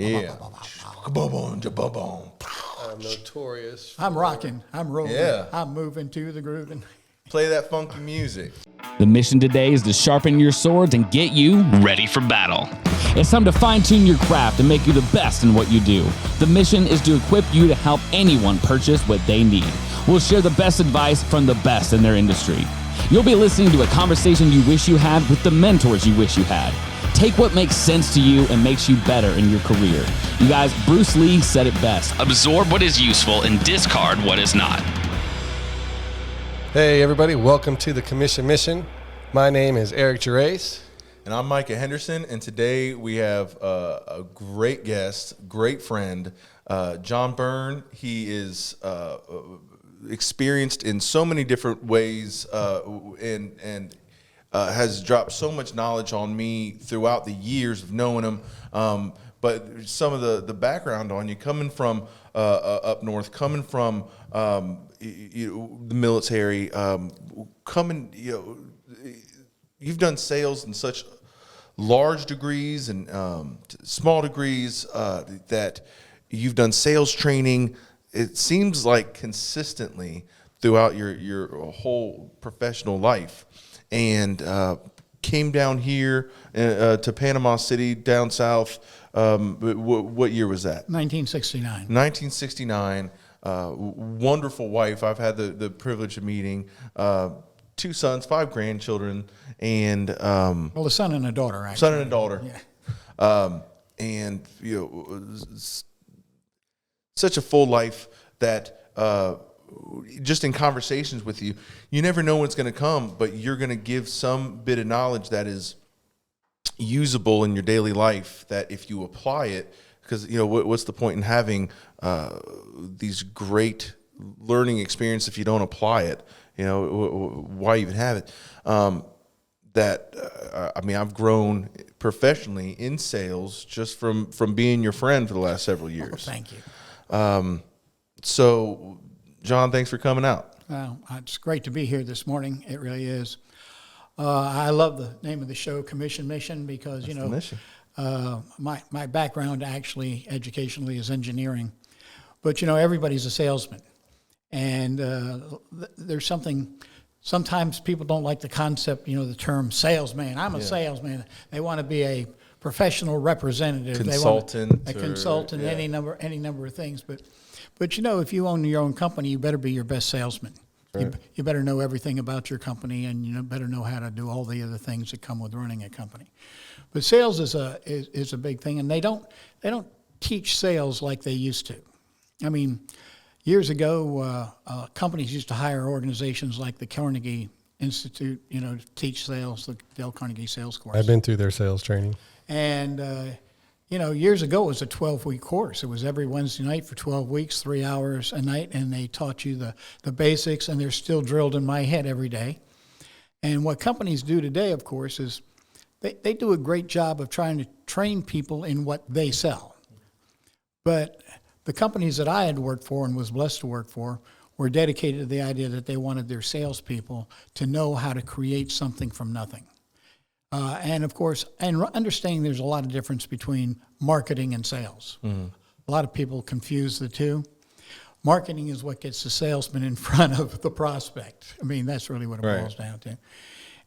Yeah. I'm notorious. I'm rocking. I'm rolling. Yeah. I'm moving to the groove. Play that funky music. The mission today is to sharpen your swords and get you ready for battle. It's time to fine-tune your craft and make you the best in what you do. The mission is to equip you to help anyone purchase what they need. We'll share the best advice from the best in their industry. You'll be listening to a conversation you wish you had with the mentors you wish you had. Take what makes sense to you and makes you better in your career. You guys, Bruce Lee said it best. Absorb what is useful and discard what is not. Hey, everybody. Welcome to the Commission Mission. My name is Eric Gervais. And I'm Micah Henderson, and today we have a great guest, great friend, John Byrne. He is experienced in so many different ways and has dropped so much knowledge on me throughout the years of knowing him. But some of the background on you, coming from up north, coming from the military, you've done sales in such large degrees and small degrees that you've done sales training. It seems like consistently throughout your whole professional life, and came down here to Panama City, down south. What year was that? 1969. 1969. Wonderful wife. I've had the privilege of meeting. 2 sons, 5 grandchildren, and Well, a son and a daughter, actually. son and a daughter. Yeah. And such a full life that just in conversations with you, you never know what's going to come, but you're going to give some bit of knowledge that is usable in your daily life, that if you apply it, because what's the point in having these great learning experience if you don't apply it? Why even have it? I've grown professionally in sales just from being your friend for the last several years. Oh, thank you. So, John, thanks for coming out. Well, it's great to be here this morning. It really is. I love the name of the show, Commission Mission, because, That's the mission. My background actually educationally is engineering. But, everybody's a salesman. And there's something, sometimes people don't like the concept, the term salesman. I'm a salesman. They want to be a professional representative. Consultant. They want a consultant, any number of things. But if you own your own company, you better be your best salesman. Right. You better know everything about your company, and you better know how to do all the other things that come with running a company. But sales is a big thing, and they don't teach sales like they used to. I mean, years ago, companies used to hire organizations like the Carnegie Institute, to teach sales, the Dale Carnegie Sales Course. I've been through their sales training. And, years ago it was a 12-week course. It was every Wednesday night for 12 weeks, 3 hours a night, and they taught you the basics, and they're still drilled in my head every day. And what companies do today, of course, is they do a great job of trying to train people in what they sell. But the companies that I had worked for and was blessed to work for were dedicated to the idea that they wanted their salespeople to know how to create something from nothing. And of course, and understanding there's a lot of difference between marketing and sales. Mm-hmm. A lot of people confuse the two. Marketing is what gets the salesman in front of the prospect. I mean, that's really what it boils down to.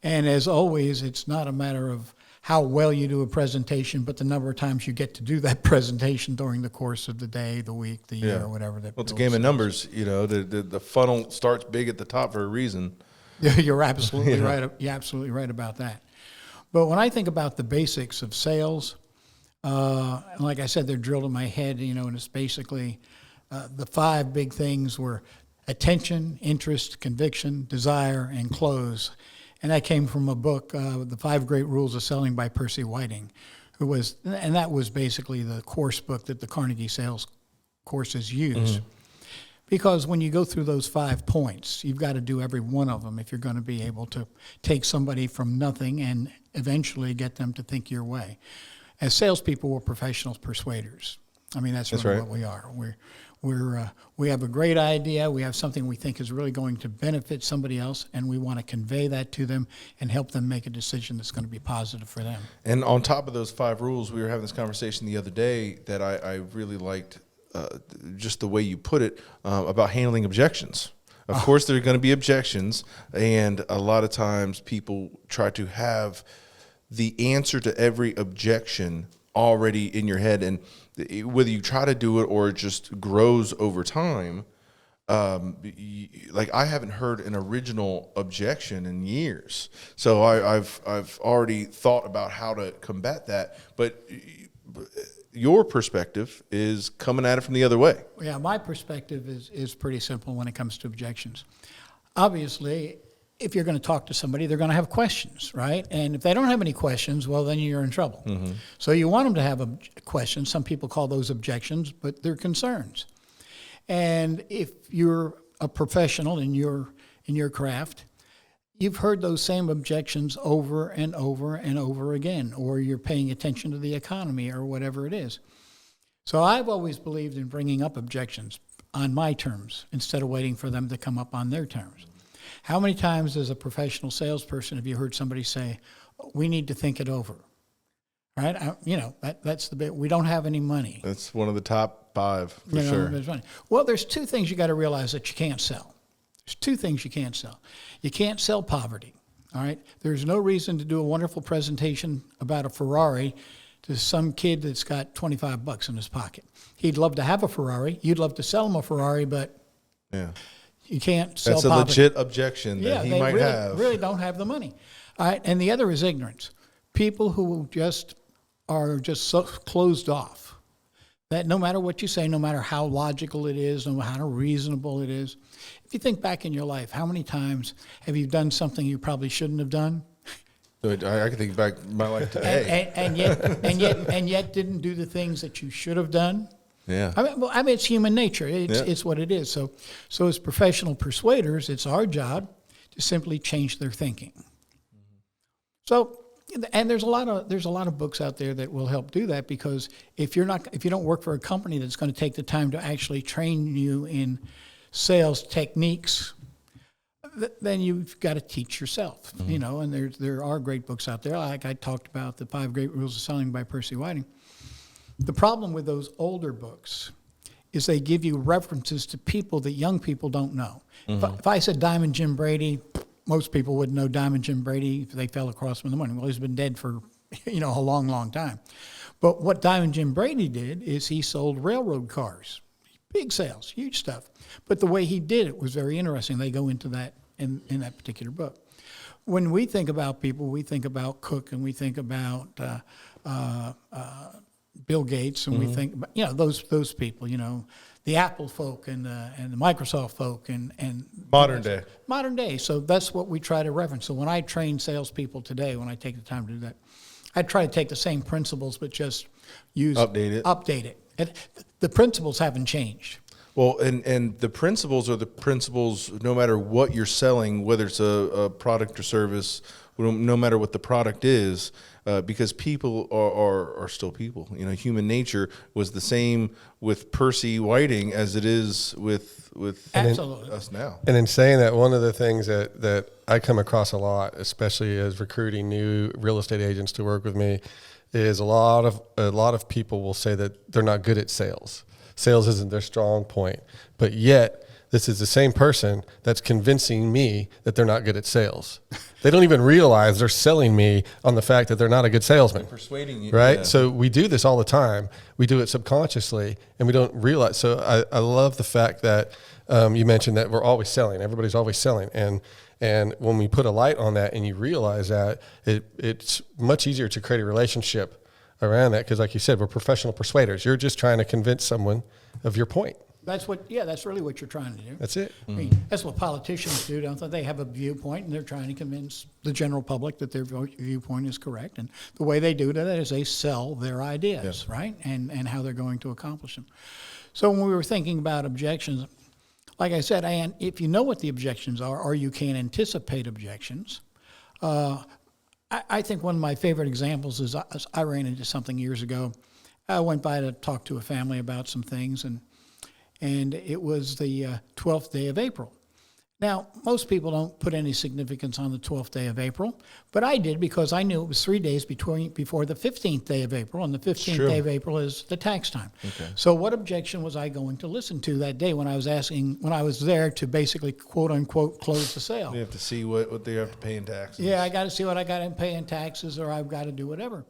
And as always, it's not a matter of how well you do a presentation, but the number of times you get to do that presentation during the course of the day, the week, the year, or whatever. Well, it's a game of numbers. The funnel starts big at the top for a reason. You're absolutely right. You're absolutely right about that. But when I think about the basics of sales, like I said, they're drilled in my head, and it's basically the 5 big things were attention, interest, conviction, desire, and close. And that came from a book, The 5 Great Rules of Selling by Percy Whiting, and that was basically the course book that the Carnegie Sales courses use. Mm-hmm. Because when you go through those 5 points, you've got to do every one of them if you're going to be able to take somebody from nothing and eventually get them to think your way. As salespeople, we're professional persuaders. I mean, that's That's really right. what we are. We have a great idea. We have something we think is really going to benefit somebody else, and we want to convey that to them and help them make a decision that's going to be positive for them. And on top of those 5 rules, we were having this conversation the other day that I really liked, just the way you put it, about handling objections. Of course, there are going to be objections, and a lot of times people try to have the answer to every objection already in your head, and whether you try to do it or it just grows over time. Like I haven't heard an original objection in years, so I've already thought about how to combat that. But your perspective is coming at it from the other way. Yeah, my perspective is pretty simple when it comes to objections. Obviously, if you're going to talk to somebody, they're going to have questions, right? And if they don't have any questions, well, then you're in trouble. Mm-hmm. So you want them to have questions. Some people call those objections, but they're concerns. And if you're a professional in your craft, you've heard those same objections over and over and over again, or you're paying attention to the economy or whatever it is. So I've always believed in bringing up objections on my terms instead of waiting for them to come up on their terms. How many times as a professional salesperson have you heard somebody say, we need to think it over? Right? That's the bit. We don't have any money. That's one of the top 5 for sure. There's money. Well, there's 2 things you got to realize that you can't sell. There's 2 things you can't sell. You can't sell poverty. All right? There's no reason to do a wonderful presentation about a Ferrari to some kid that's got $25 in his pocket. He'd love to have a Ferrari. You'd love to sell him a Ferrari, but Yeah. you can't sell That's a poverty. legit objection that he might have. Really don't have the money. All right, and the other is ignorance. People who are just so closed off that no matter what you say, no matter how logical it is, no matter how reasonable it is, if you think back in your life, how many times have you done something you probably shouldn't have done? I can think back my life today. and yet didn't do the things that you should have done? Yeah. I mean, it's human nature. It's what it is. So as professional persuaders, it's our job to simply change their thinking. So, and there's a lot of books out there that will help do that, because if you don't work for a company that's going to take the time to actually train you in sales techniques, then you've got to teach yourself. Mm-hmm. And there are great books out there. Like I talked about the 5 Great Rules of Selling by Percy Whiting. The problem with those older books is they give you references to people that young people don't know. Mm-hmm. If I said Diamond Jim Brady, most people would know Diamond Jim Brady if they fell across him in the morning. Well, he's been dead for a long, long time. But what Diamond Jim Brady did is he sold railroad cars. Big sales, huge stuff. But the way he did it was very interesting. They go into that in that particular book. When we think about people, we think about Cook, and we think about Bill Gates, and we think about, those people, the Apple folk and the Microsoft folk and modern day. So that's what we try to reference. So when I train salespeople today, when I take the time to do that, I try to take the same principles but just update it. And the principles haven't changed. Well, and the principles are the principles no matter what you're selling, whether it's a product or service, no matter what the product is, because people are still people. Human nature was the same with Percy Whiting as it is with Absolutely. us now. And in saying that, one of the things that I come across a lot, especially as recruiting new real estate agents to work with me, is a lot of people will say that they're not good at sales. Sales isn't their strong point, but yet this is the same person that's convincing me that they're not good at sales. They don't even realize they're selling me on the fact that they're not a good salesman. They're persuading you, right? Yeah. So we do this all the time. We do it subconsciously, and we don't realize. So I love the fact that you mentioned that we're always selling. Everybody's always selling, and when we put a light on that, and you realize that, it's much easier to create a relationship around that, because like you said, we're professional persuaders. You're just trying to convince someone of your point. That's really what you're trying to do. That's it. I mean, that's what politicians do, don't they? They have a viewpoint, and they're trying to convince the general public that their viewpoint is correct. And the way they do that is they sell their ideas, right? And how they're going to accomplish them. So when we were thinking about objections, like I said, and if you know what the objections are, or you can anticipate objections, I think one of my favorite examples is I ran into something years ago, I went by to talk to a family about some things, and it was the 12th day of April. Now, most people don't put any significance on the 12th day of April, but I did because I knew it was 3 days before the 15th day of April, and the 15th Sure. day of April is the tax time. Okay. So what objection was I going to listen to that day when I was there to basically, quote unquote, close the sale? You have to see what they have to pay in taxes. Yeah, I got to see what I got to pay in taxes, or I've got to do whatever.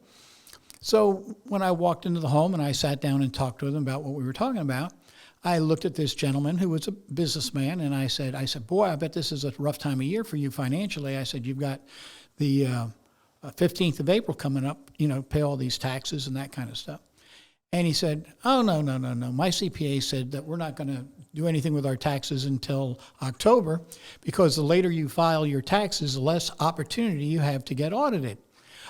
So when I walked into the home and I sat down and talked to them about what we were talking about, I looked at this gentleman who was a businessman, and I said, boy, I bet this is a rough time of year for you financially. I said, you've got the 15th of April coming up, pay all these taxes and that kind of stuff. And he said, oh, no. My CPA said that we're not going to do anything with our taxes until October, because the later you file your taxes, the less opportunity you have to get audited.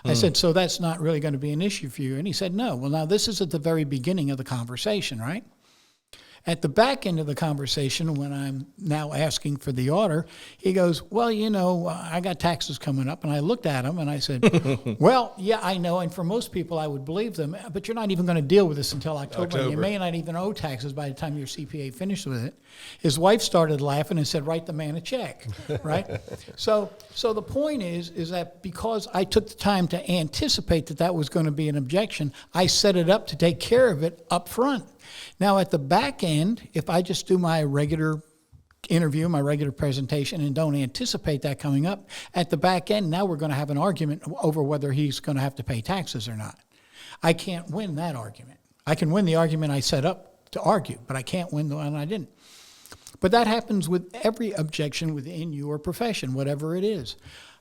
I said, so that's not really going to be an issue for you? And he said, no. Well, now this is at the very beginning of the conversation, right? At the back end of the conversation, when I'm now asking for the order, he goes, well, I got taxes coming up. And I looked at him and I said, well, yeah, I know. And for most people, I would believe them. But you're not even going to deal with this until October. You may not even owe taxes by the time your CPA finishes with it. His wife started laughing and said, write the man a check, right? So the point is that because I took the time to anticipate that was going to be an objection, I set it up to take care of it up front. Now, at the back end, if I just do my regular interview, my regular presentation, and don't anticipate that coming up, at the back end, now we're going to have an argument over whether he's going to have to pay taxes or not. I can't win that argument. I can win the argument I set up to argue, but I can't win the one I didn't. But that happens with every objection within your profession, whatever it is.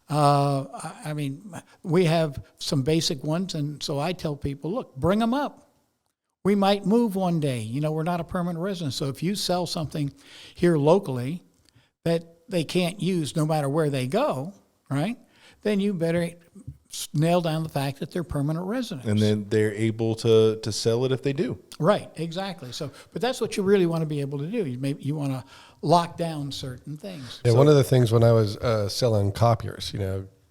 We have some basic ones, and so I tell people, look, bring them up. We might move one day. We're not a permanent resident. So if you sell something here locally that they can't use no matter where they go, right, then you better nail down the fact that they're permanent residents. And then they're able to sell it if they do. Right, exactly. So, but that's what you really want to be able to do. You want to lock down certain things. Yeah, one of the things when I was selling copiers,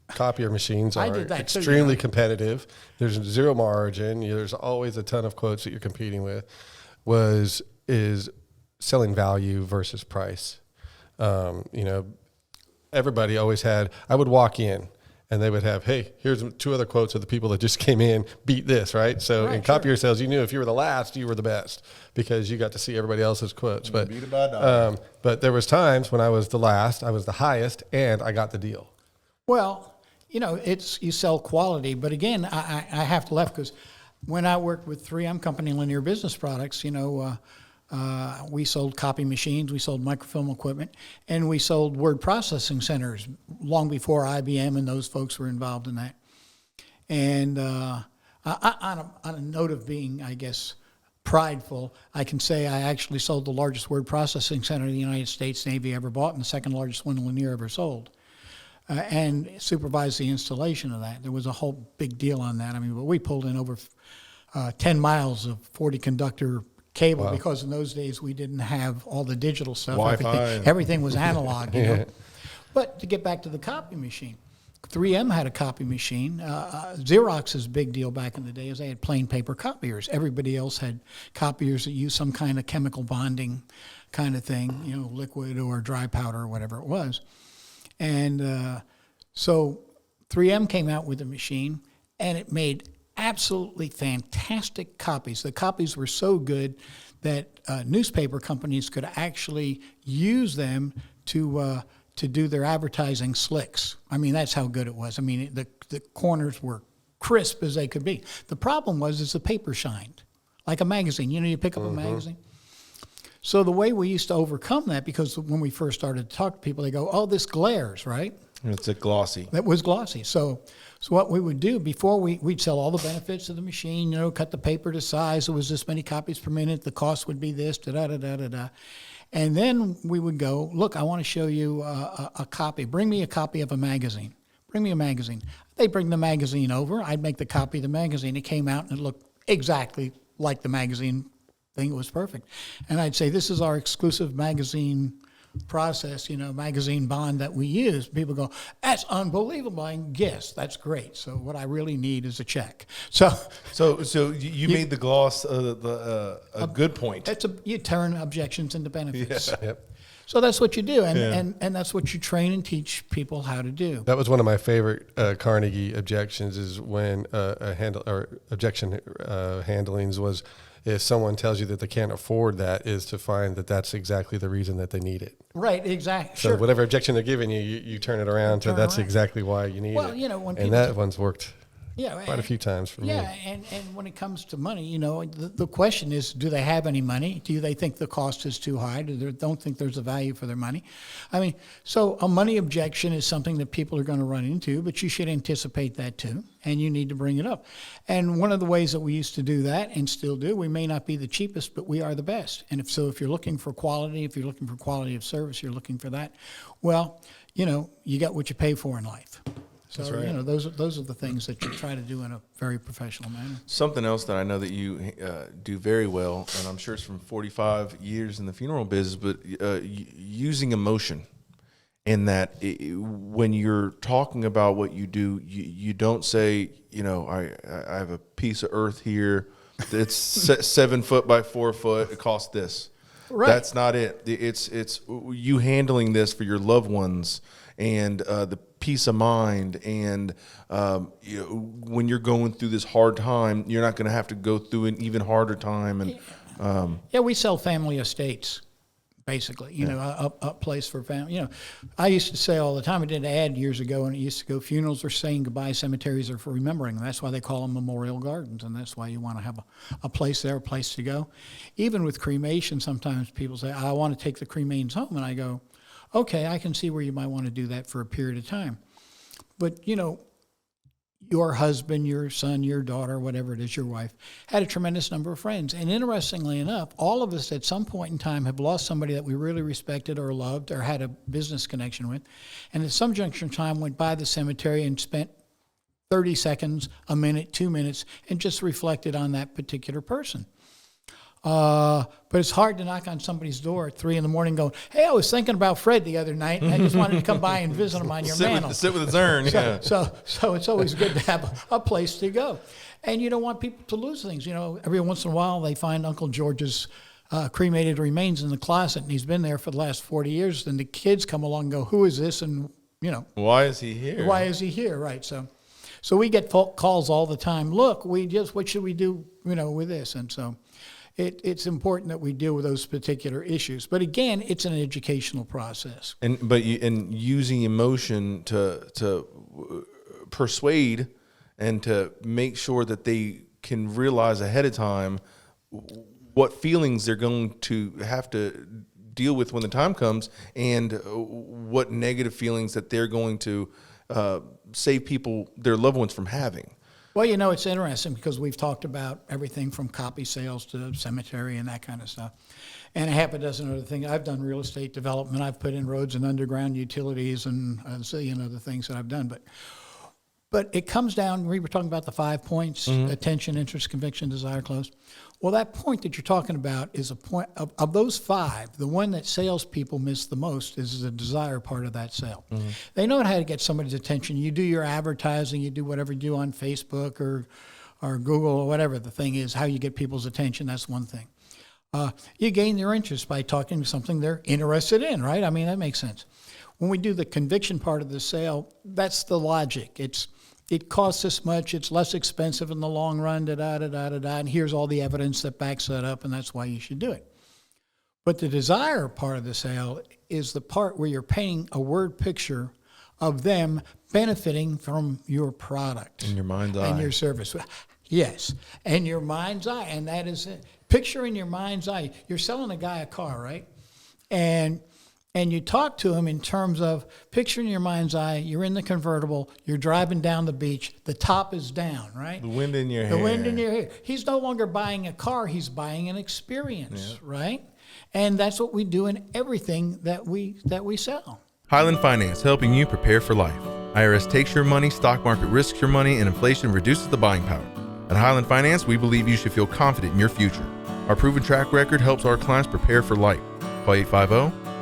copier machines I are did that too, extremely competitive. There's zero margin. There's always a ton of quotes that you're competing with. Is selling value versus price. Everybody always had. I would walk in and they would have, hey, here's 2 other quotes of the people that just came in. Beat this, right? So in copier sales, you knew if you were the last, you were the best because you got to see everybody else's quotes. But but there was times when I was the last, I was the highest, and I got the deal. Well, you sell quality, but again, I have to laugh because when I worked with 3M Company Linear Business Products, we sold copy machines, we sold microfilm equipment, and we sold word processing centers long before IBM and those folks were involved in that. And on a note of being, I guess, prideful, I can say I actually sold the largest word processing center the United States Navy ever bought and the second largest one Linear ever sold. And supervised the installation of that. There was a whole big deal on that. But we pulled in over 10 miles of 40 conductor cable because in those days we didn't have all the digital stuff. Wi-Fi. Everything was analog, But to get back to the copy machine, 3M had a copy machine. Xerox's big deal back in the day is they had plain paper copiers. Everybody else had copiers that used some kind of chemical bonding kind of thing, liquid or dry powder or whatever it was. And so 3M came out with a machine, and it made absolutely fantastic copies. The copies were so good that newspaper companies could actually use them to do their advertising slicks. That's how good it was. The corners were crisp as they could be. The problem was the paper shined, like a magazine. You pick up a magazine. So the way we used to overcome that, because when we first started to talk to people, they go, oh, this glares, right? It's a glossy. That was glossy. So what we would do before we'd sell all the benefits of the machine, cut the paper to size. It was this many copies per minute. The cost would be this, da-da-da-da-da-da. And then we would go, look, I want to show you a copy. Bring me a copy of a magazine. Bring me a magazine. They'd bring the magazine over. I'd make the copy of the magazine. It came out and it looked exactly like the magazine thing. It was perfect. And I'd say, this is our exclusive magazine process, magazine bond that we use. People go, that's unbelievable. I guess that's great. So what I really need is a check. So you made the gloss a good point. you turn objections into benefits. Yeah. Yep. So that's what you do, and that's what you train and teach people how to do. That was one of my favorite Carnegie objections, is when objection handlings was, if someone tells you that they can't afford that, is to find that that's exactly the reason that they need it. Right, exactly. So Sure. whatever objection they're giving you, you turn it around to that's exactly why you need it. Well, when people and that one's worked Yeah, quite a few times for me. Yeah, and when it comes to money, the question is, do they have any money? Do they think the cost is too high? Do they don't think there's a value for their money? I mean, so a money objection is something that people are going to run into, but you should anticipate that too, and you need to bring it up. And one of the ways that we used to do that, and still do, we may not be the cheapest, but we are the best. And if you're looking for quality, if you're looking for quality of service, you're looking for that, well, you got what you pay for in life. So, That's right. those are the things that you try to do in a very professional manner. Something else that I know that you do very well, and I'm sure it's from 45 years in the funeral business, but using emotion. In that, when you're talking about what you do, you don't say, I have a piece of earth here that's 7 foot by 4 foot. It costs this. Right. That's not it. It's you handling this for your loved ones and the peace of mind. And when you're going through this hard time, you're not going to have to go through an even harder time. And we sell family estates, basically. A place for family. I used to say all the time. I did an ad years ago, and it used to go, funerals are saying goodbye, cemeteries are for remembering. That's why they call them memorial gardens, and that's why you want to have a place there, a place to go. Even with cremation, sometimes people say, I want to take the cremains home, and I go, okay, I can see where you might want to do that for a period of time. But, your husband, your son, your daughter, whatever it is, your wife, had a tremendous number of friends. And interestingly enough, all of us at some point in time have lost somebody that we really respected or loved or had a business connection with. And at some juncture in time went by the cemetery and spent 30 seconds, a minute, 2 minutes, and just reflected on that particular person. But it's hard to knock on somebody's door at 3 a.m. going, hey, I was thinking about Fred the other night, and I just wanted to come by and visit him on your mantle. sit with his urn. Yeah. So it's always good to have a place to go. And you don't want people to lose things. Every once in a while they find Uncle George's cremated remains in the closet, and he's been there for the last 40 years. And the kids come along and go, who is this? And, why is he here? Why is he here? Right. So we get calls all the time. Look, what should we do, with this? And so it's important that we deal with those particular issues. But again, it's an educational process. And using emotion to persuade and to make sure that they can realize ahead of time what feelings they're going to have to deal with when the time comes, and what negative feelings that they're going to save their loved ones from having. Well, it's interesting because we've talked about everything from copy sales to cemetery and that kind of stuff, and a half a dozen other things. I've done real estate development. I've put in roads and underground utilities and a zillion other things that I've done. But it comes down, we were talking about the 5 points, attention, interest, conviction, desire, close. Well, that point that you're talking about is a point of those 5. The one that salespeople miss the most is the desire part of that sale. Mm-hmm. They know how to get somebody's attention. You do your advertising, you do whatever you do on Facebook or Google or whatever the thing is, how you get people's attention. That's one thing. You gain their interest by talking to something they're interested in, right? I mean, that makes sense. When we do the conviction part of the sale, that's the logic. It costs this much, it's less expensive in the long run, and here's all the evidence that backs that up, and that's why you should do it. But the desire part of the sale is the part where you're painting a word picture of them benefiting from your product. In your mind's eye. And your service. Yes, and your mind's eye, and that is it. Picture in your mind's eye. You're selling a guy a car, right? And you talk to him in terms of picture in your mind's eye, you're in the convertible, you're driving down the beach, the top is down, right? The wind in your hair. The wind in your hair. He's no longer buying a car, he's buying an experience, right? And that's what we do in everything that we sell. Highland Finance, helping you prepare for life. IRS takes your money, stock market risks your money, and inflation reduces the buying power. At Highland Finance, we believe you should feel confident in your future. Our proven track record helps our clients prepare for life. Call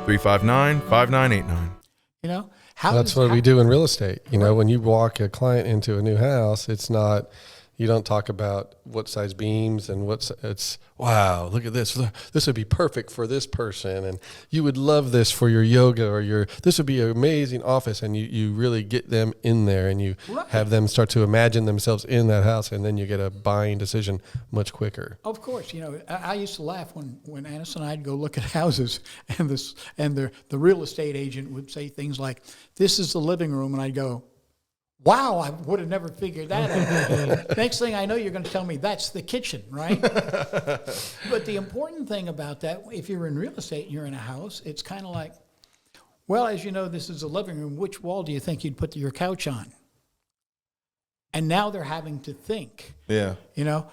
359-5989. You know, how That's does- what how- we do in real estate. You know, when you walk a client into a new house, it's not, you don't talk about what size beams and it's, wow, look at this. This would be perfect for this person. And you would love this for your yoga or this would be an amazing office. And you really get them in there and you Right. have them start to imagine themselves in that house. And then you get a buying decision much quicker. Of course, you know, I used to laugh when Annis and I'd go look at houses, and the real estate agent would say things like, "This is the living room," and I'd go, "Wow, I would have never figured that out." Next thing I know, you're going to tell me that's the kitchen, right? But the important thing about that, if you're in real estate and you're in a house, it's kind of like, well, as you know, this is the living room. Which wall do you think you'd put your couch on? And now they're having to think. Yeah. You know,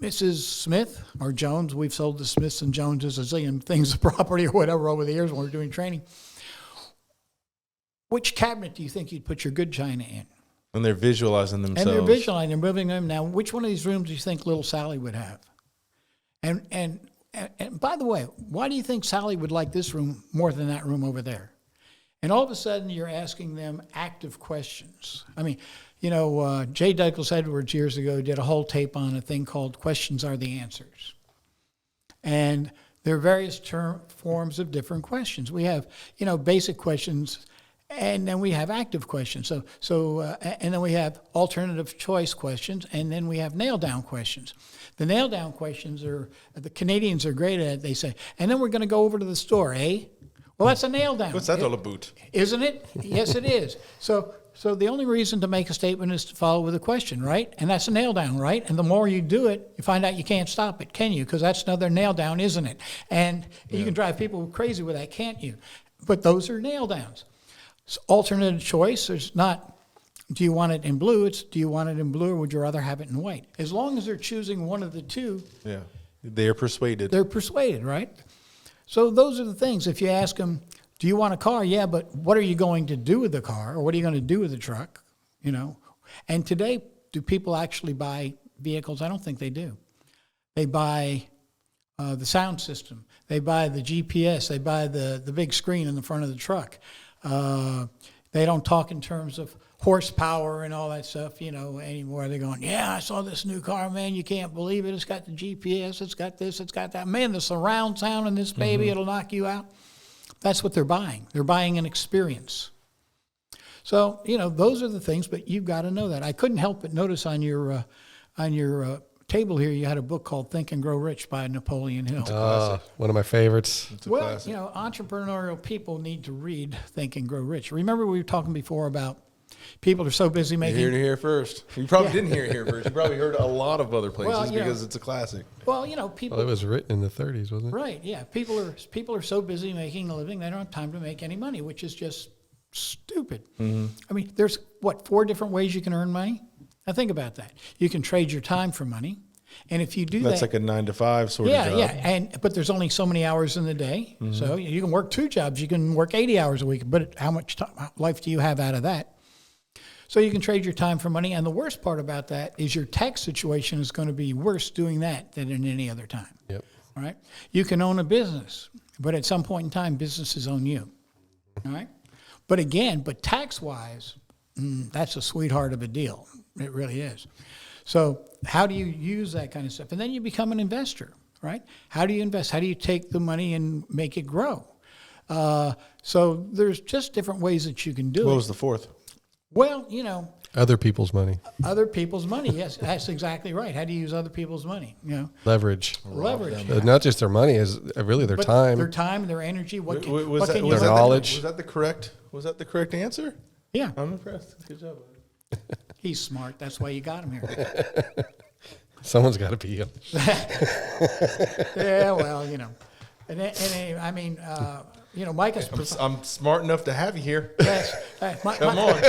Mrs. Smith or Jones, we've sold the Smiths and Joneses a zillion things of property or whatever over the years when we were doing training. Which cabinet do you think you'd put your good china in? And they're visualizing themselves. And they're visualizing, they're moving them. Now, which one of these rooms do you think little Sally would have? And by the way, why do you think Sally would like this room more than that room over there? And all of a sudden, you're asking them active questions. I mean, you know, J. Douglas Edwards years ago did a whole tape on a thing called Questions Are the Answers. And there are various forms of different questions. We have, you know, basic questions, and then we have active questions. And then we have alternative choice questions, and then we have nail down questions. The nail down questions the Canadians are great at. They say, and then we're going to go over to the store, eh? Well, that's a nail down. What's that all about? Isn't it? Yes, it is. So the only reason to make a statement is to follow with a question, right? And that's a nail down, right? And the more you do it, you find out you can't stop it, can you? Because that's another nail down, isn't it? And you can drive people crazy with that, can't you? But those are nail downs. So alternative choice, there's not, do you want it in blue? It's, do you want it in blue or would you rather have it in white? As long as they're choosing one of the two, Yeah. They're persuaded. they're persuaded, right? So those are the things. If you ask them, do you want a car? Yeah, but what are you going to do with the car? Or what are you going to do with the truck? You know? And today, do people actually buy vehicles? I don't think they do. They buy the sound system. They buy the GPS. They buy the big screen in the front of the truck. They don't talk in terms of horsepower and all that stuff, you know, anymore. They're going, yeah, I saw this new car, man. You can't believe it. It's got the GPS. It's got this. It's got that. Man, the surround sound in this baby, it'll knock you out. That's what they're buying. They're buying an experience. So, you know, those are the things, but you've got to know that. I couldn't help but notice on your table here, you had a book called Think and Grow Rich by Napoleon Hill. One of my favorites. Well, classic. you know, entrepreneurial people need to read Think and Grow Rich. Remember we were talking before about people are so busy You making... heard it here first. You probably didn't hear it here first. You probably heard a lot of other places Well, you know- because it's a classic. Well, you know, people... Well, it was written in the 30s, wasn't it? Right, yeah. People are so busy making a living, they don't have time to make any money, which is just stupid. Mm-hmm. I mean, there's, 4 different ways you can earn money? Now think about that. You can trade your time for money, and if you do That's that... like a 9-to-5 sort of job. Yeah, but there's only so many hours in the day, so you can work 2 jobs. You can work 80 hours a week, but how much life do you have out of that? So you can trade your time for money, and the worst part about that is your tax situation is going to be worse doing that than in any other time. Yep. All right? You can own a business, but at some point in time, businesses own you. All right? But again, tax-wise, that's a sweetheart of a deal. It really is. So how do you use that kind of stuff? And then you become an investor, right? How do you invest? How do you take the money and make it grow? So there's just different ways that you can do it. What was the fourth? Well, you know, Other people's money. other people's money. Yes, that's exactly right. How do you use other people's money? You know, Leverage. leverage. Not just their money, is really their But time. their time, their energy. What can, Was what that, can you was Their that leverage? knowledge. Was that the correct answer? Yeah, I'm impressed. Good job. he's smart. That's why you got him here. Someone's got to be him. Yeah, well, you know, I mean, you know, Mike is. I'm smart enough to have you here. Yes, Come on.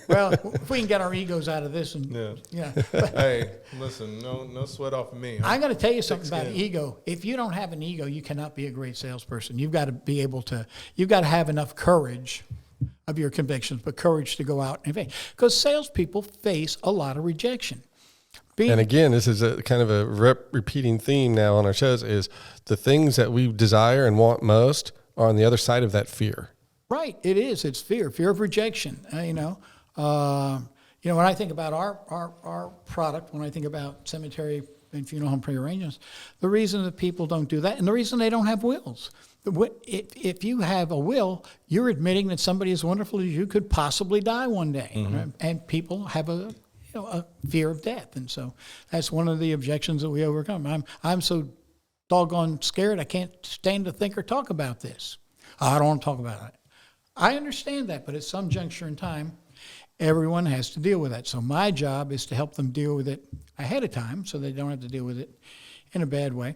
Well, if we can get our egos out of this, and Yeah. yeah. Hey, listen, no sweat off of me. Huh? I'm going to tell you something about skin. ego. If you don't have an ego, you cannot be a great salesperson. You've got to be able to. You've got to have enough courage of your convictions, but courage to go out and face. Because salespeople face a lot of rejection. And again, this is a kind of a repeating theme now on our shows is the things that we desire and want most are on the other side of that fear. Right, it is. It's fear of rejection. When I think about our product, when I think about cemetery and funeral home prearrangements, the reason that people don't do that, and the reason they don't have wills. If you have a will, you're admitting that somebody as wonderful as you could possibly die one day, right? And people have a fear of death, and so that's one of the objections that we overcome. I'm so doggone scared I can't stand to think or talk about this. I don't want to talk about it. I understand that, but at some juncture in time, everyone has to deal with that. So my job is to help them deal with it ahead of time so they don't have to deal with it in a bad way.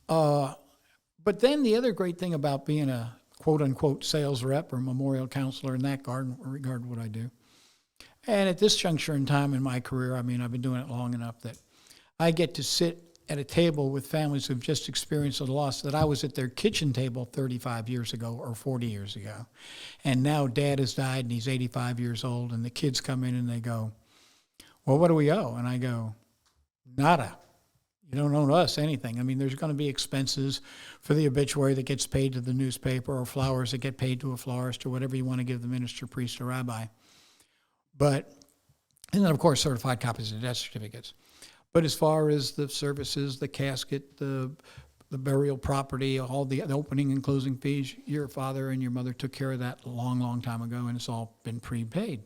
But then the other great thing about being a quote-unquote sales rep or memorial counselor in that regard to what I do, and at this juncture in time in my career, I've been doing it long enough that I get to sit at a table with families who've just experienced a loss that I was at their kitchen table 35 years ago or 40 years ago. And now dad has died and he's 85 years old, and the kids come in and they go, well, what do we owe? And I go, nada. You don't owe us anything. There's going to be expenses for the obituary that gets paid to the newspaper, or flowers that get paid to a florist, or whatever you want to give the minister, priest, or rabbi. And then, of course, certified copies of death certificates. But as far as the services, the casket, the burial property, all the opening and closing fees, your father and your mother took care of that a long, long time ago, and it's all been prepaid.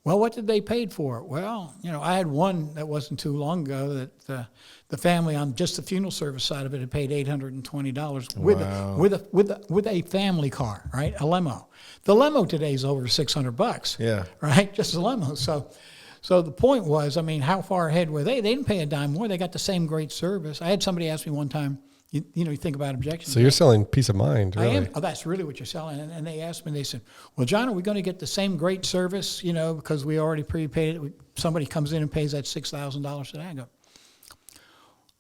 Well, what did they pay for? Well, I had one that wasn't too long ago that the family on just the funeral service side of it had paid $820 with a family car, right? A limo. The limo today is over $600. Yeah. Right? Just a limo. So the point was, how far ahead were they? They didn't pay a dime more. They got the same great service. I had somebody ask me one time, you think about objections. So you're selling peace of mind, really. I am. Oh, that's really what you're selling. And they asked me, they said, well, John, are we going to get the same great service, because we already prepaid it? Somebody comes in and pays that $6,000 today. I go,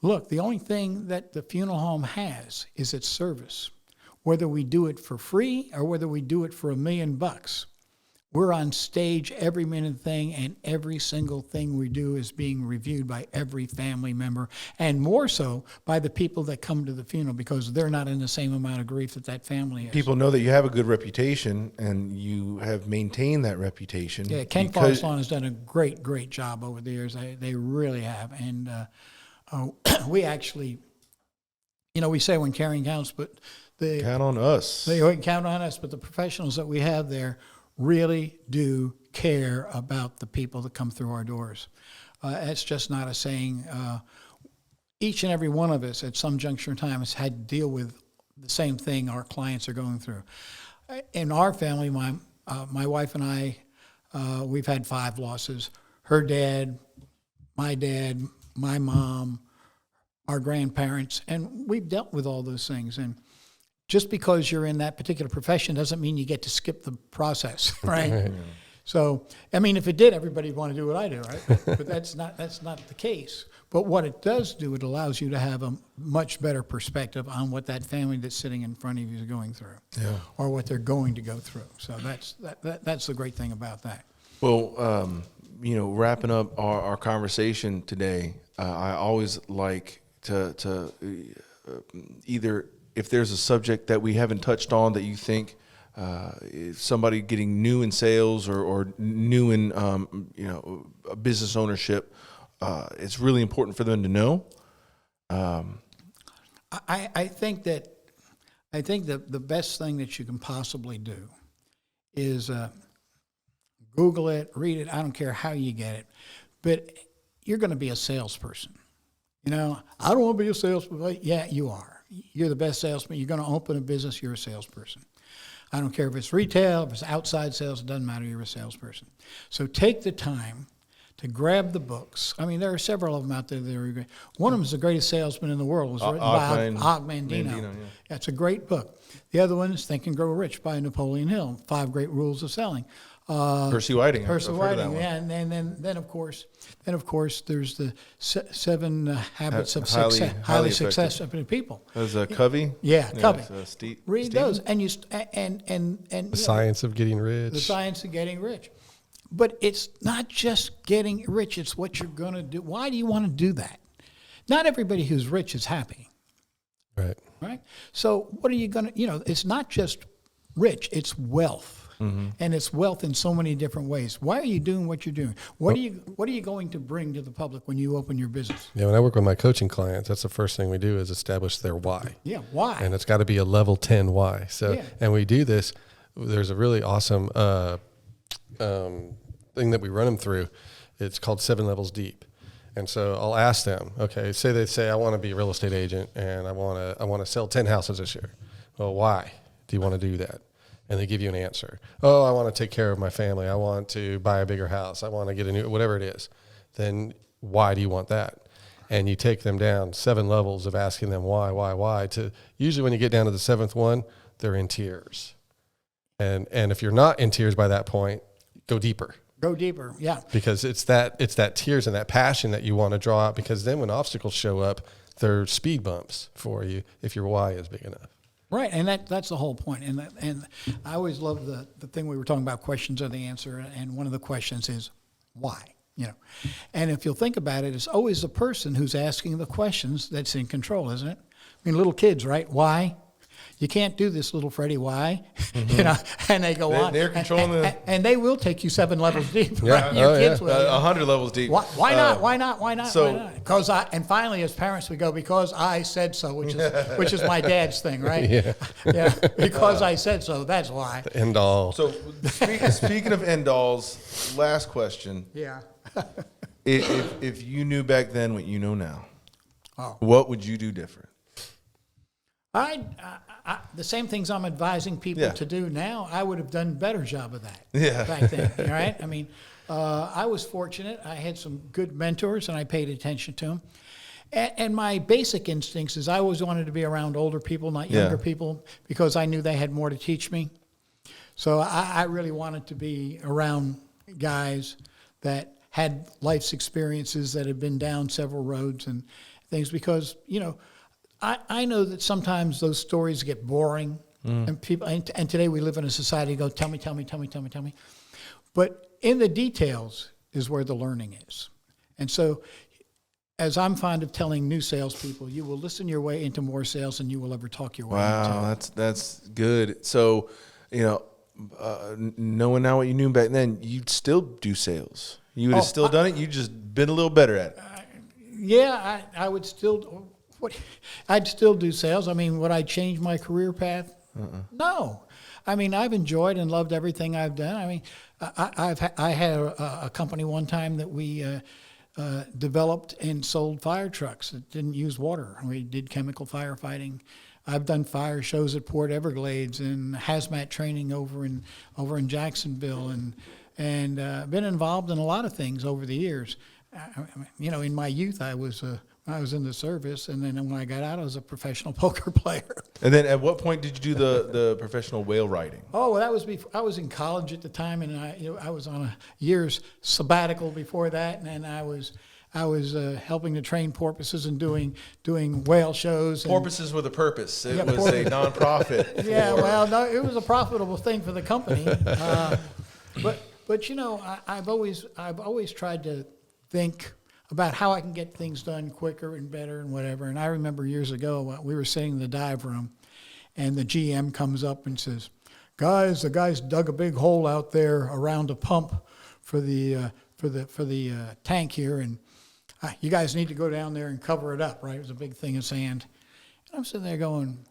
look, the only thing that the funeral home has is its service. Whether we do it for free or whether we do it for $1 million, we're on stage every minute thing, and every single thing we do is being reviewed by every family member, and more so by the people that come to the funeral, because they're not in the same amount of grief that family is. People know that you have a good reputation, and you have maintained that reputation. Yeah, Ken Forest Lawn has done a great, great job over the years. They really have. And we actually, we say when caring counts, but count on us. They count on us, but the professionals that we have there really do care about the people that come through our doors. It's just not a saying. Each and every one of us at some juncture in time has had to deal with the same thing our clients are going through. In our family, my wife and I, we've had 5 losses. Her dad, my mom, our grandparents, and we've dealt with all those things. And just because you're in that particular profession doesn't mean you get to skip the process, right? So, if it did, everybody would want to do what I do, right? But that's not the case. But what it does do, it allows you to have a much better perspective on what that family that's sitting in front of you is going through, or what they're going to go through. So that's the great thing about that. Well, wrapping up our conversation today, I always like to either, if there's a subject that we haven't touched on that you think somebody getting new in sales or new in business ownership, it's really important for them to know. I think that the best thing that you can possibly do is Google it, read it. I don't care how you get it, but you're going to be a salesperson. I don't want to be a salesperson. Yeah, you are. You're the best salesman. You're going to open a business, you're a salesperson. I don't care if it's retail, if it's outside sales, it doesn't matter, you're a salesperson. So take the time to grab the books. There are several of them out there that are great. One of them is The Greatest Salesman in the World. It was written by Og Mandino. Yeah, it's a great book. The other one is Think and Grow Rich by Napoleon Hill, 5 Great Rules of Selling. Percy Whiting. Percy Whiting, yeah, and then of course there's the 7 habits of highly successful people. There's Covey. Yeah, Covey. Read Stephen? those, and the science of getting rich. The science of getting rich. But it's not just getting rich, it's what you're going to do. Why do you want to do that? Not everybody who's rich is happy. Right. Right? So what are you going to, it's not just rich, it's wealth. And it's wealth in so many different ways. Why are you doing what you're doing? What are you going to bring to the public when you open your business? Yeah, when I work with my coaching clients, that's the first thing we do is establish their why. Yeah, why? And it's got to be a level 10 why. So, Yeah. and we do this. There's a really awesome thing that we run them through. It's called 7 Levels Deep. And so I'll ask them, okay, say they say, I want to be a real estate agent and I want to sell 10 houses this year. Well, why do you want to do that? And they give you an answer. Oh, I want to take care of my family. I want to buy a bigger house. I want to get a new, whatever it is. Then why do you want that? And you take them down 7 levels of asking them why, to usually when you get down to the 7th one, they're in tears. And if you're not in tears by that point, go deeper. Go deeper, yeah. Because it's that tears and that passion that you want to draw out, because then when obstacles show up, they're speed bumps for you if your why is big enough. Right, and that's the whole point. And I always love the thing we were talking about, questions are the answer, and one of the questions is why, And if you'll think about it, it's always the person who's asking the questions that's in control, isn't it? I mean, little kids, right? Why? You can't do this, little Freddie. Why? And they go on. They're controlling and they will take you 7 levels deep. Yeah. Right? Your kids will. 100 levels deep. Why not? Why not? Why not? So- Why not? Because and finally, as parents, we go, because I said so, which is my dad's thing, right? Yeah. Because I said so. That's why. End all. So speaking of end alls, last question. Yeah. If you knew back then what you know now, Oh. what would you do different? The same things I'm advising people Yeah. to do now, I would have done a better job of that Yeah. back then. All right? I mean, I was fortunate. I had some good mentors, and I paid attention to them. And my basic instincts is I always wanted to be around older people, not younger Yeah. people, because I knew they had more to teach me. So I really wanted to be around guys that had life's experiences, that had been down several roads and things, because, I know that sometimes those stories get boring, and people. And today we live in a society that go, tell me. But in the details is where the learning is. And so, as I'm fond of telling new salespeople, you will listen your way into more sales than you will ever talk your way into. Wow, that's good. So, knowing now what you knew back then, you'd still do sales. You would have still done it. You just been a little better at it. Yeah, I would still. I'd still do sales. I mean, would I change my career path? No. I mean, I've enjoyed and loved everything I've done. I mean, I had a company one time that we developed and sold fire trucks that didn't use water. We did chemical firefighting. I've done fire shows at Port Everglades and hazmat training over in Jacksonville, and been involved in a lot of things over the years. In my youth, I was in the service, and then when I got out, I was a professional poker player. And then at what point did you do the professional whale riding? Oh, well, that was before. I was in college at the time, and I was on a year's sabbatical before that, and I was helping to train porpoises and doing whale shows. And, Porpoises with a purpose. It Yeah, was a nonprofit. yeah, well, no, it was a profitable thing for the company. But I've always tried to think about how I can get things done quicker and better and whatever. And I remember years ago, we were sitting in the dive room, and the GM comes up and says, "Guys, the guys dug a big hole out there around a pump for the tank here, and you guys need to go down there and cover it up." Right? It was a big thing of sand. And I'm sitting there going,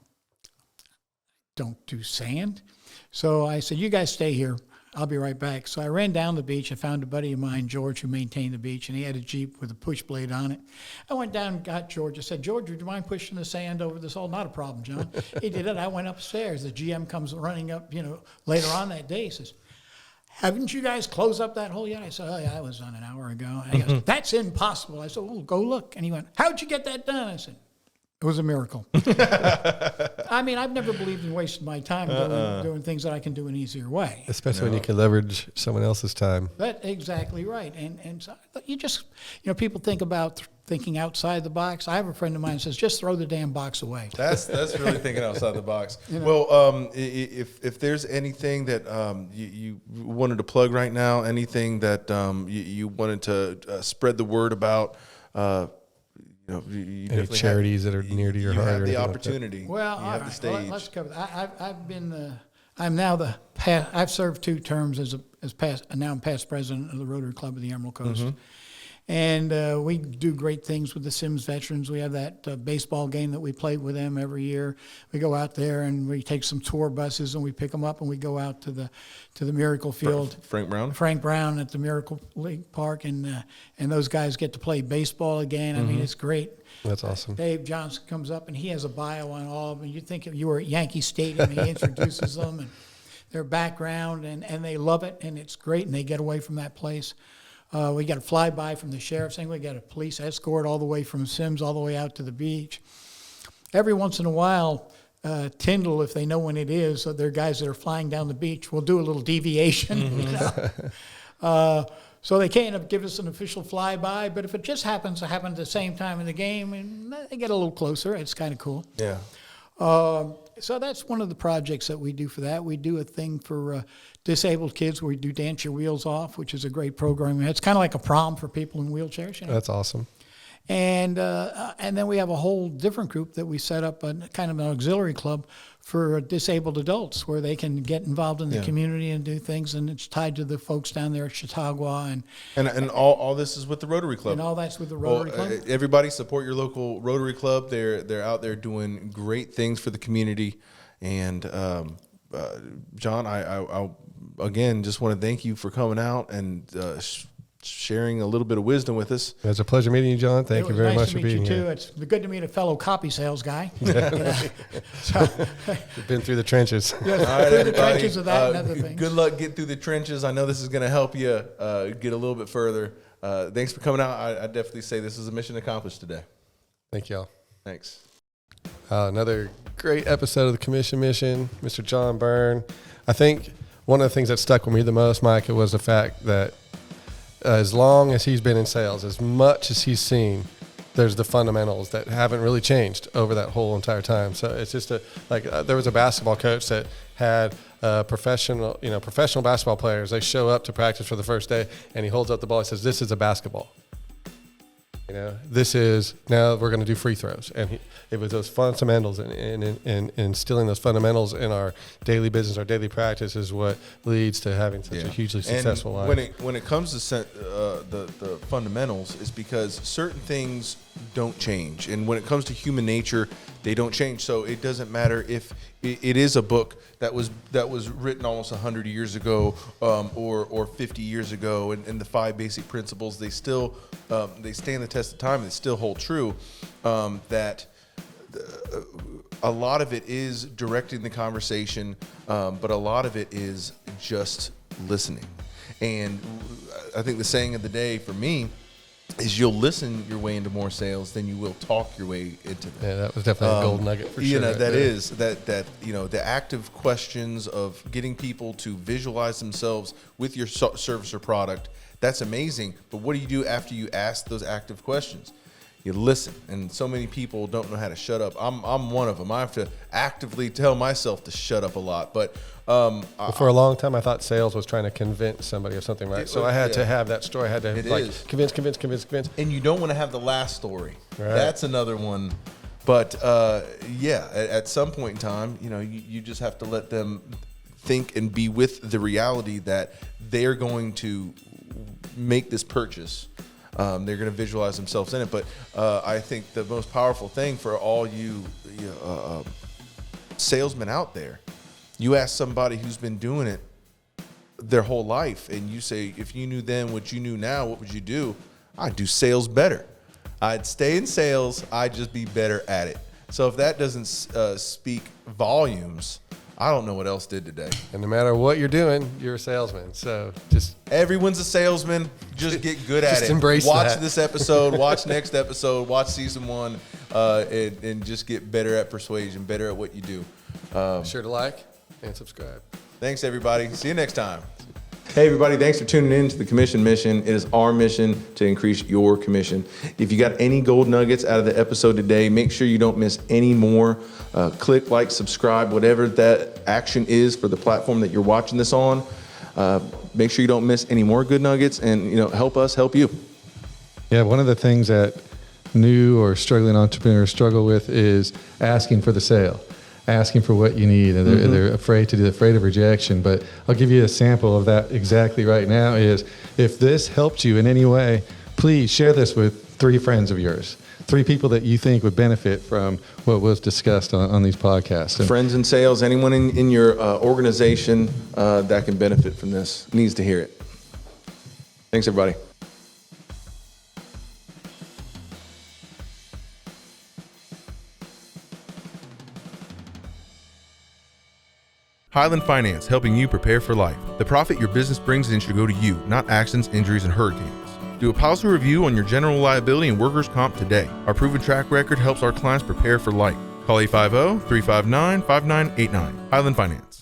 "Don't do sand." So I said, "You guys stay here. I'll be right back." So I ran down the beach. I found a buddy of mine, George, who maintained the beach, and he had a Jeep with a push blade on it. I went down and got George. I said, "George, would you mind pushing the sand over this hole?" "Not a problem, John." He did it. I went upstairs. The GM comes running up, later on that day. He says, "Haven't you guys closed up that hole yet?" I said, "Oh, yeah, I was done an hour ago." And he goes, "That's impossible." I said, "Well, go look." And he went, "How'd you get that done?" I said, "It was a miracle." I mean, I've never believed in wasting my time doing things that I can do an easier way. Especially when you can leverage someone else's time. That's exactly right. And so you just, people think about thinking outside the box. I have a friend of mine who says, just throw the damn box away. That's really thinking outside the box. Well, if there's anything that you wanted to plug right now, anything that you wanted to spread the word about, you Any charities that are near to your heart? You have or the anything opportunity. Well, you all have right. the stage. Well, let's cover that. I've served 2 terms now I'm past president of the Rotary Club of the Emerald Coast. Mm-hmm. And we do great things with the Sims veterans. We have that baseball game that we play with them every year. We go out there and we take some tour buses and we pick them up and we go out to the Miracle Field. Frank Brown At the Miracle League Park, and those guys get to play baseball again. I mean, it's great. That's awesome. Dave Johnson comes up and he has a bio on all of them. You think you were at Yankee Stadium. He introduces them and their background, and they love it, and it's great, and they get away from that place. We got a flyby from the sheriff's thing. We got a police escort all the way from Sims all the way out to the beach. Every once in a while, Tyndall, if they know when it is, so there are guys that are flying down the beach, will do a little deviation. So they can't give us an official flyby, but if it just happens to happen at the same time in the game, and they get a little closer. It's kind of cool. Yeah. So that's one of the projects that we do for that. We do a thing for disabled kids where we do Dance Your Wheels Off, which is a great program. It's kind of like a prom for people in wheelchairs. That's awesome. And then we have a whole different group that we set up, a kind of an auxiliary club for disabled adults where they can get involved in the community and do things. And it's tied to the folks down there at Chautauqua. And all this is with the Rotary Club. And all that's with the Rotary Club. Everybody support your local Rotary Club. They're out there doing great things for the community. And John, I again just want to thank you for coming out and sharing a little bit of wisdom with us. It's a pleasure meeting you, John. Thank you very much for being here. It's good to meet a fellow copy sales guy. You've been through the trenches. Yes, All right, through everybody. the trenches of that and other things. Good luck getting through the trenches. I know this is going to help you get a little bit further. Thanks for coming out. I definitely say this is a mission accomplished today. Thank y'all. Thanks. Another great episode of the Commission Mission, Mr. John Byrne. I think one of the things that stuck with me the most, Mike, was the fact that as long as he's been in sales, as much as he's seen, there's the fundamentals that haven't really changed over that whole entire time. So it's just there was a basketball coach that had professional basketball players. They show up to practice for the first day, and he holds up the ball. He says, "This is a basketball. This is now we're going to do free throws." And it was those fundamentals and instilling those fundamentals in our daily business, our daily practice is what leads to having such a hugely successful life. When it comes to the fundamentals, is because certain things don't change, and when it comes to human nature, they don't change. So it doesn't matter if it is a book that was written almost 100 years ago or 50 years ago, and the 5 basic principles, they still they stand the test of time and they still hold true. That a lot of it is directing the conversation, but a lot of it is just listening. And I think the saying of the day for me is you'll listen your way into more sales than you will talk your way into them. Yeah, that was definitely a gold nugget for sure. The active questions of getting people to visualize themselves with your service or product, that's amazing. But what do you do after you ask those active questions? You listen, and so many people don't know how to shut up. I'm one of them. I have to actively tell myself to shut up a lot. But for a long time, I thought sales was trying to convince somebody of something, right? So I had to have that story. I had to convince. And you don't want to have the last story. Right. That's another one. But at some point in time, you just have to let them think and be with the reality that they're going to make this purchase. They're going to visualize themselves in it. But I think the most powerful thing for all you salesmen out there, you ask somebody who's been doing it their whole life, and you say, if you knew then what you knew now, what would you do? I'd do sales better. I'd stay in sales. I'd just be better at it. So if that doesn't speak volumes, I don't know what else did today. And no matter what you're doing, you're a salesman. So everyone's a salesman. Just get good at it. Embrace Watch that. this episode. Watch next episode. Watch season 1, and just get better at persuasion. Better at what you do. Be sure to like and subscribe. Thanks, everybody. See you next time. Hey everybody, thanks for tuning in to the Commission Mission. It is our mission to increase your commission. If you got any gold nuggets out of the episode today, make sure you don't miss any more. Click, like, subscribe, whatever that action is for the platform that you're watching this on. Make sure you don't miss any more good nuggets, and help us help you. Yeah, one of the things that new or struggling entrepreneurs struggle with is asking for the sale, asking for what you need, and they're afraid of rejection. But I'll give you a sample of that exactly right now. Is if this helped you in any way, please share this with 3 friends of yours, 3 people that you think would benefit from what was discussed on these podcasts. And Friends in sales, anyone in your organization that can benefit from this needs to hear it. Thanks, everybody. Highland Finance, helping you prepare for life. The profit your business brings in should go to you, not accidents, injuries, and hurricanes. Do a policy review on your general liability and workers' comp today. Our proven track record helps our clients prepare for life. Call 850-359-5989. Highland Finance.